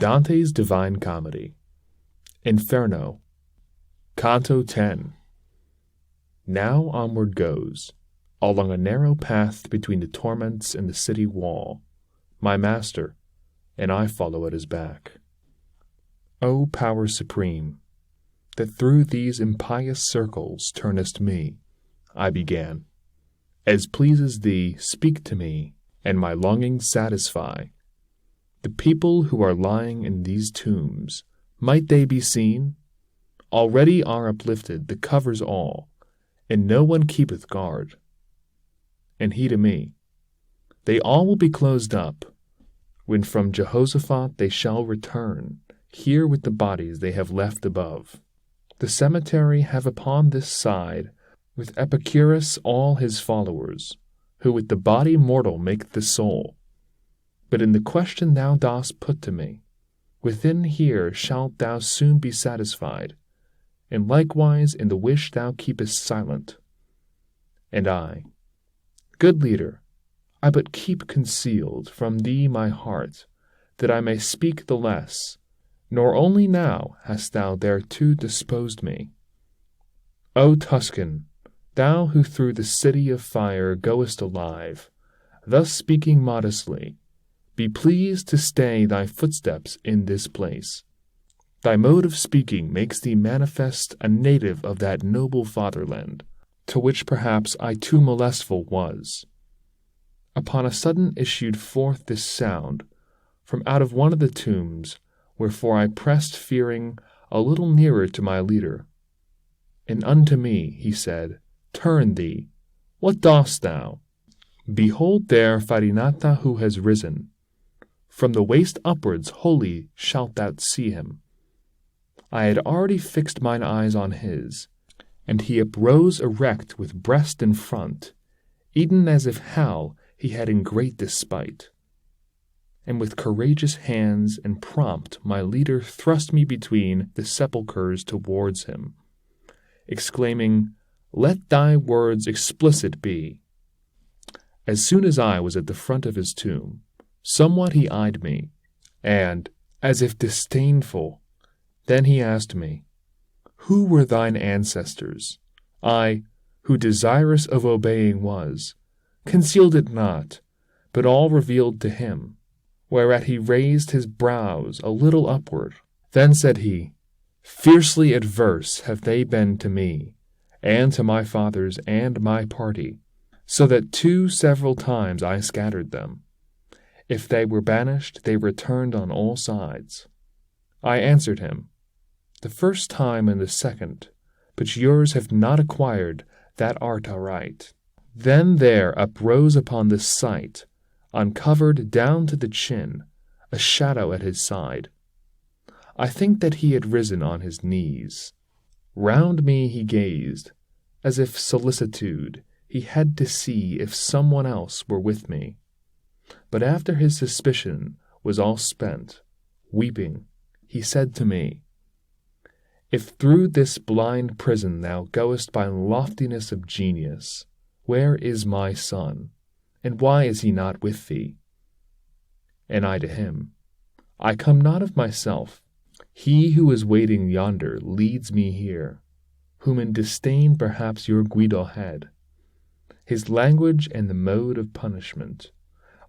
Dante's Divine Comedy, Inferno, Canto 10. Now onward goes, along a narrow path between the torments and the city wall, my master, and I follow at his back. O power supreme, that through these impious circles turnest me, I began. As pleases thee, speak to me, and my longings satisfy. The people who are lying in these tombs, might they be seen? Already are uplifted the covers all, and no one keepeth guard. And he to me, they all will be closed up, when from Jehoshaphat they shall return, here with the bodies they have left above. The cemetery have upon this side, with Epicurus all his followers, who with the body mortal make the soul. But in the question thou dost put to me, within here shalt thou soon be satisfied, and likewise in the wish thou keepest silent. And I, good leader, I but keep concealed from thee my heart, that I may speak the less, nor only now hast thou thereto disposed me. O Tuscan, thou who through the city of fire goest alive, thus speaking modestly, be pleased to stay thy footsteps in this place. Thy mode of speaking makes thee manifest a native of that noble fatherland, to which perhaps I too molestful was. Upon a sudden issued forth this sound, from out of one of the tombs, wherefore I pressed fearing a little nearer to my leader. And unto me he said, Turn thee, what dost thou? Behold there Farinata who has risen. From the waist upwards wholly shalt thou see him. I had already fixed mine eyes on his, and he uprose erect with breast in front, e'en as if Hal he had in great despite. And with courageous hands and prompt my leader thrust me between the sepulchres towards him, exclaiming, Let thy words explicit be. As soon as I was at the front of his tomb, somewhat he eyed me, and, as if disdainful, then he asked me, Who were thine ancestors? I, who desirous of obeying was, concealed it not, but all revealed to him, whereat he raised his brows a little upward. Then said he, Fiercely adverse have they been to me, and to my fathers and my party, so that 2 several times I scattered them. If they were banished, they returned on all sides. I answered him, The first time and the second, but yours have not acquired that art aright. Then there uprose upon this sight, uncovered down to the chin, a shadow at his side. I think that he had risen on his knees. Round me he gazed, as if solicitude he had to see if someone else were with me. But after his suspicion was all spent, weeping, he said to me, If through this blind prison thou goest by loftiness of genius, where is my son, and why is he not with thee? And I to him, I come not of myself. He who is waiting yonder leads me here, whom in disdain perhaps your Guido had. His language and the mode of punishment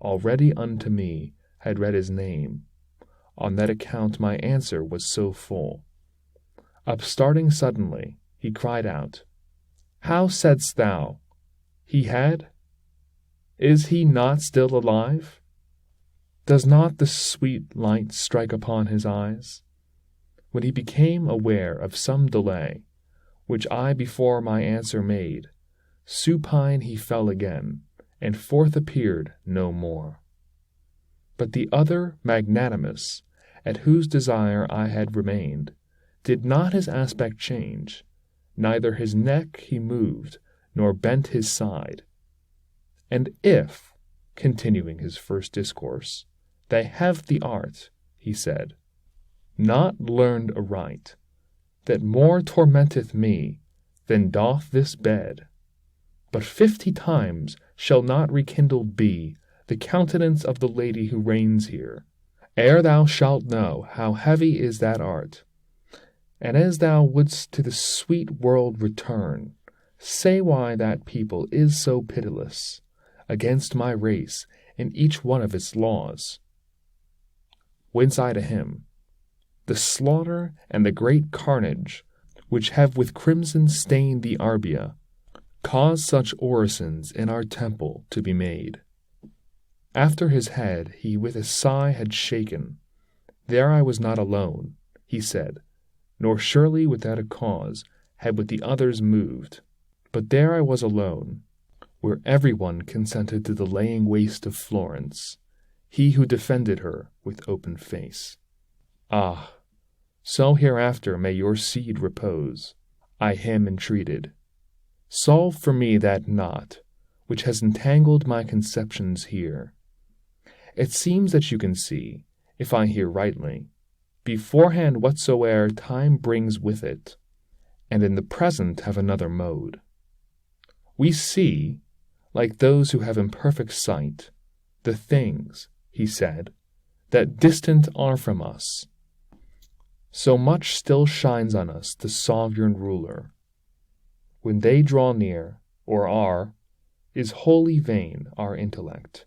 already unto me had read his name. On that account my answer was so full. Upstarting suddenly, he cried out, How saidst thou? He had? Is he not still alive? Does not the sweet light strike upon his eyes? When he became aware of some delay, which I before my answer made, supine he fell again, and forth appeared no more. But the other magnanimous, at whose desire I had remained, did not his aspect change, neither his neck he moved, nor bent his side. And if, continuing his first discourse, they have the art, he said, not learned aright, that more tormenteth me than doth this bed, but 50 times shall not rekindled be the countenance of the lady who reigns here, ere thou shalt know how heavy is that art, and as thou wouldst to the sweet world return, say why that people is so pitiless against my race in each one of its laws. Whence I to him, the slaughter and the great carnage, which have with crimson stained the Arbia, caused such orisons in our temple to be made. After his head he with a sigh had shaken, there I was not alone, he said, nor surely without a cause had with the others moved, but there I was alone, where every one consented to the laying waste of Florence, he who defended her with open face. Ah, so hereafter may your seed repose, I him entreated. Solve for me that knot, which has entangled my conceptions here. It seems that you can see, if I hear rightly, beforehand whatsoe'er time brings with it, and in the present have another mode. We see, like those who have imperfect sight, the things, he said, that distant are from us. So much still shines on us the sovereign ruler. When they draw near, or are, is wholly vain our intellect,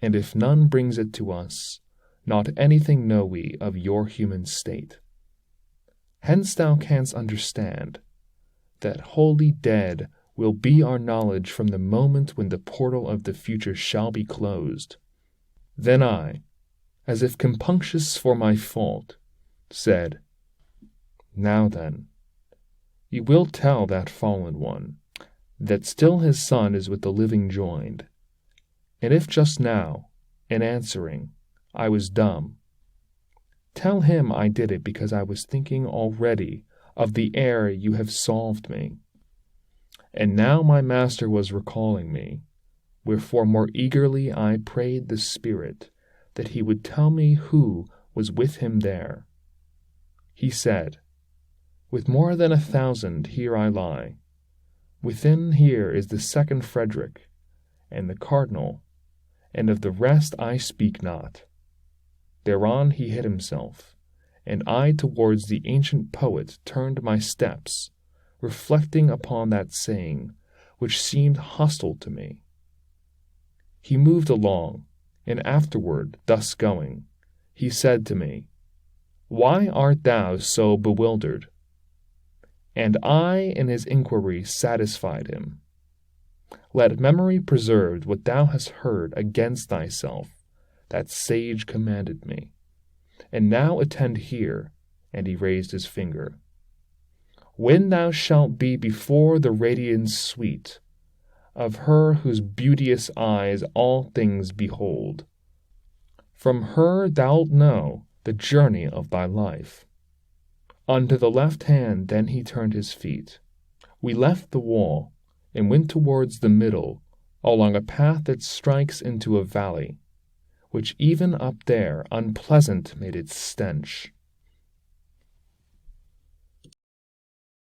and if none brings it to us, not anything know we of your human state. Hence thou canst understand that wholly dead will be our knowledge from the moment when the portal of the future shall be closed. Then I, as if compunctious for my fault, said, Now then, you will tell that fallen one, that still his son is with the living joined, and if just now, in answering, I was dumb, tell him I did it because I was thinking already of the error you have solved me, and now my master was recalling me, wherefore more eagerly I prayed the Spirit that he would tell me who was with him there. He said, With more than 1,000 here I lie. Within here is the second Frederick, and the Cardinal, and of the rest I speak not. Thereon he hid himself, and I towards the ancient poet turned my steps, reflecting upon that saying, which seemed hostile to me. He moved along, and afterward, thus going, he said to me, Why art thou so bewildered? And I in his inquiry satisfied him. Let memory preserve what thou hast heard against thyself, that sage commanded me. And now attend here, and he raised his finger. When thou shalt be before the radiance sweet of her whose beauteous eyes all things behold, from her thou'lt know the journey of thy life. Unto the left hand then he turned his feet. We left the wall, and went towards the middle, along a path that strikes into a valley, which even up there unpleasant made its stench.